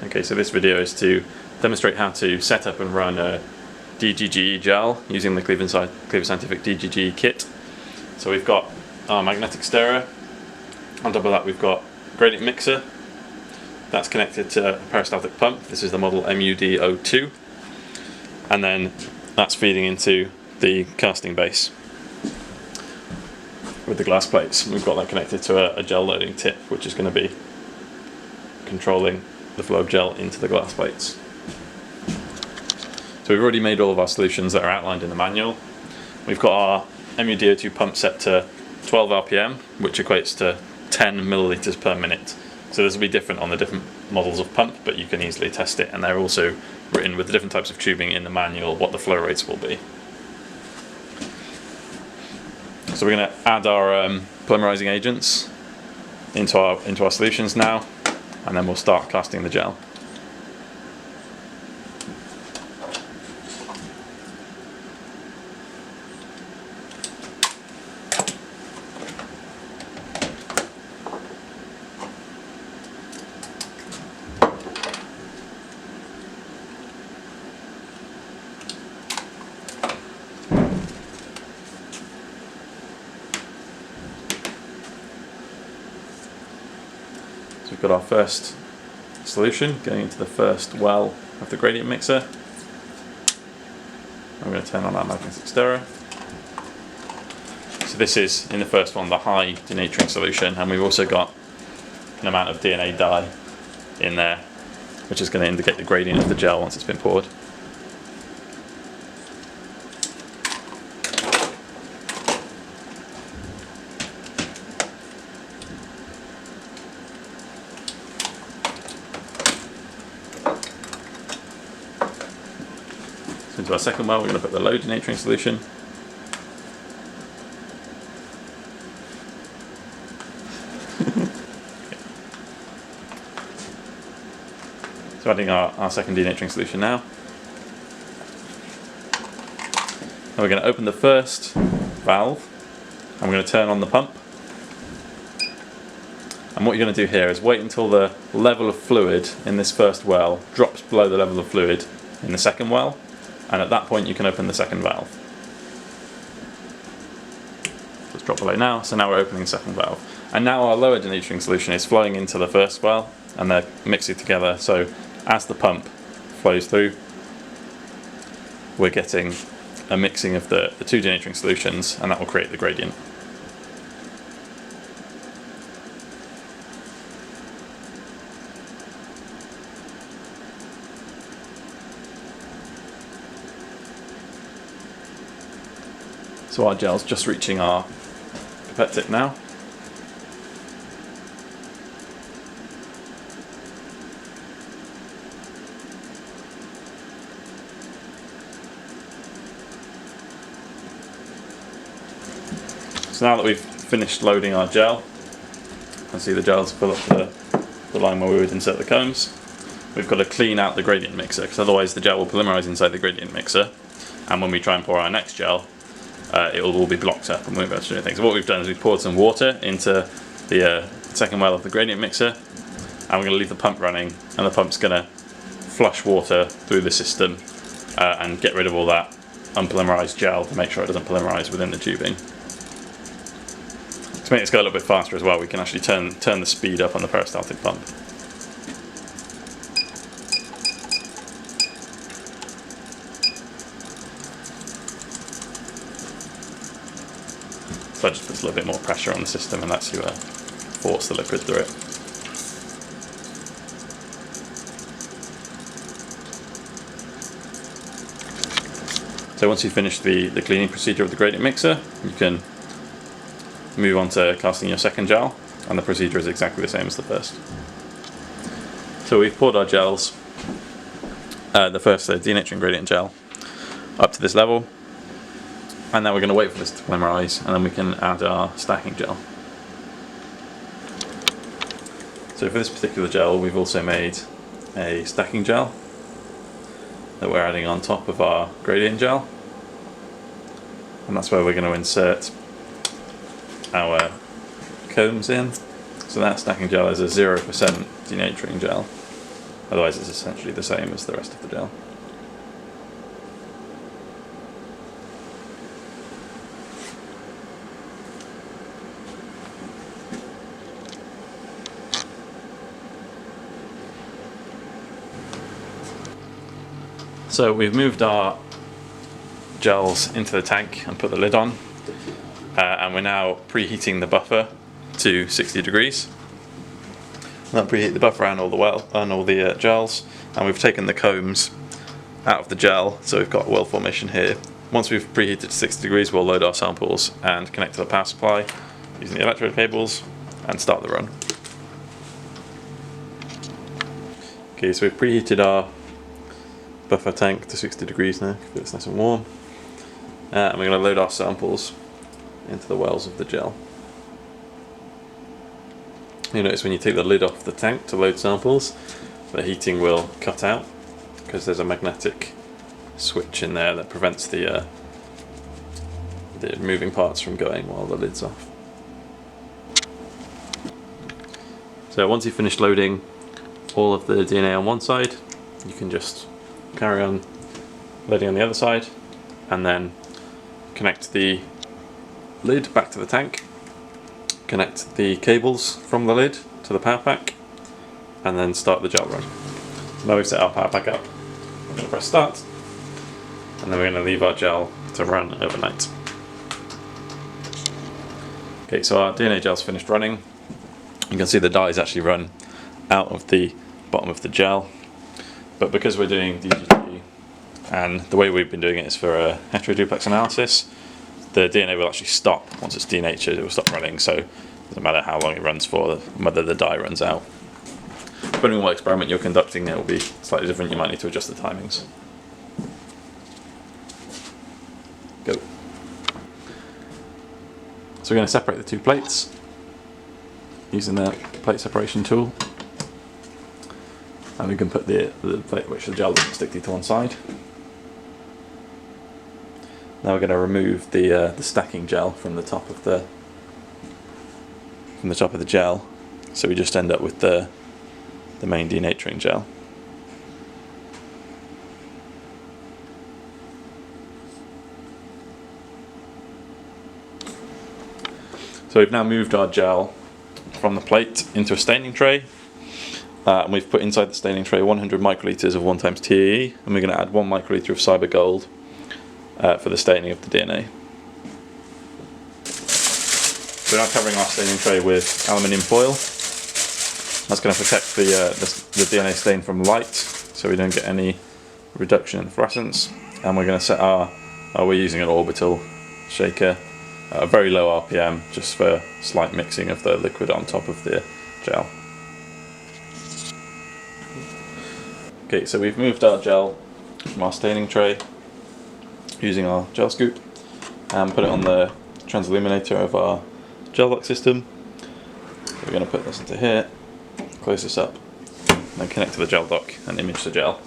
Okay, so this video is to demonstrate how to set up and run a DGGE gel using the Cleaver Scientific DGGE kit. So we've got our magnetic stirrer. On top of that we've got gradient mixer. That's connected to a peristaltic pump. This is the model MUD02. And then that's feeding into the casting base with the glass plates. We've got that connected to a gel loading tip, which is going to be controlling the flow of gel into the glass plates. So we've already made all of our solutions that are outlined in the manual. We've got our MUD02 pump set to 12 RPM, which equates to 10 milliliters per minute. So this will be different on the different models of pump, but you can easily test it, and they're also written with the different types of tubing in the manual what the flow rates will be. So we're going to add our polymerizing agents into our solutions now, and then we'll start casting the gel. So we've got our first solution going into the first well of the gradient mixer. I'm going to turn on our magnetic stirrer. So this is, in the first one, the high denaturing solution, and we've also got an amount of DNA dye in there, which is going to indicate the gradient of the gel once it's been poured. Into our second well, we're going to put the low denaturing solution. So adding our second denaturing solution now. And we're going to open the first valve, and we're going to turn on the pump. And what you're going to do here is wait until the level of fluid in this first well drops below the level of fluid in the second well. And at that point you can open the second valve. So it's dropped below now, so now we're opening the second valve. And now our lower denaturing solution is flowing into the first well, and they're mixing together, so as the pump flows through, we're getting a mixing of the two denaturing solutions, and that will create the gradient. So our gel's just reaching our pipette tip now. So now that we've finished loading our gel, you can see the gel's fill up the line where we would insert the combs. We've got to clean out the gradient mixer, because otherwise the gel will polymerize inside the gradient mixer, and when we try and pour our next gel, it will all be blocked up and we won't be able to do anything. So what we've done is we've poured some water into the second well of the gradient mixer, and we're going to leave the pump running, and the pump's going to flush water through the system and get rid of all that unpolymerized gel to make sure it doesn't polymerize within the tubing. To make this go a little bit faster as well, we can actually turn the speed up on the peristaltic pump. So that just puts a little bit more pressure on the system and lets you force the liquid through it. So once you've finished the cleaning procedure of the gradient mixer, you can move on to casting your second gel, and the procedure is exactly the same as the first. So we've poured our gels, the first denaturing gradient gel, up to this level. And now we're going to wait for this to polymerize, and then we can add our stacking gel. So for this particular gel, we've also made a stacking gel that we're adding on top of our gradient gel. And that's where we're going to insert our combs in. So that stacking gel is a 0% denaturing gel. otherwise it's essentially the same as the rest of the gel. So we've moved our gels into the tank and put the lid on, and we're now preheating the buffer to 60 degrees. That'll preheat the buffer and all the gels, and we've taken the combs out of the gel, so we've got a well formation here. Once we've preheated to 60 degrees, we'll load our samples and connect to the power supply using the electrode cables and start the run. Okay, so we've preheated our buffer tank to 60 degrees now, because it's nice and warm. And we're going to load our samples into the wells of the gel. You notice when you take the lid off the tank to load samples, the heating will cut out because there's a magnetic switch in there that prevents the moving parts from going while the lid's off. So once you've finished loading all of the DNA on one side, you can just carry on loading on the other side, and then connect the lid back to the tank, connect the cables from the lid to the power pack, and then start the gel run. Now we've set our power pack up, we're going to press start, and then we're going to leave our gel to run overnight. Okay, so our DNA gel's finished running. You can see the dyes actually run out of the bottom of the gel, but because we're doing DGGE and the way we've been doing it is for a heteroduplex analysis, the DNA will actually stop once it's denatured. It will stop running, so it doesn't matter how long it runs for, whether the dye runs out. Depending on what experiment you're conducting, it will be slightly different. You might need to adjust the timings. Go. So we're going to separate the two plates using the plate separation tool. And we can put the plate which the gel doesn't stick to one side. Now we're going to remove the stacking gel from the top of the gel, so we just end up with the main denaturing gel. So we've now moved our gel from the plate into a staining tray. And we've put inside the staining tray 100 microlitres of 1x TAE, and we're going to add 1 microlitre of cyber gold for the staining of the DNA. We're now covering our staining tray with aluminium foil. That's going to protect the DNA stain from light, so we don't get any reduction in fluorescence. And we're going to set we're using an Orbital Shaker at a very low RPM, just for slight mixing of the liquid on top of the gel. Okay, so we've moved our gel from our staining tray using our gel scoop and put it on the transilluminator of our gel lock system. So we're going to put this into here, close this up, and then connect to the gel dock and image the gel.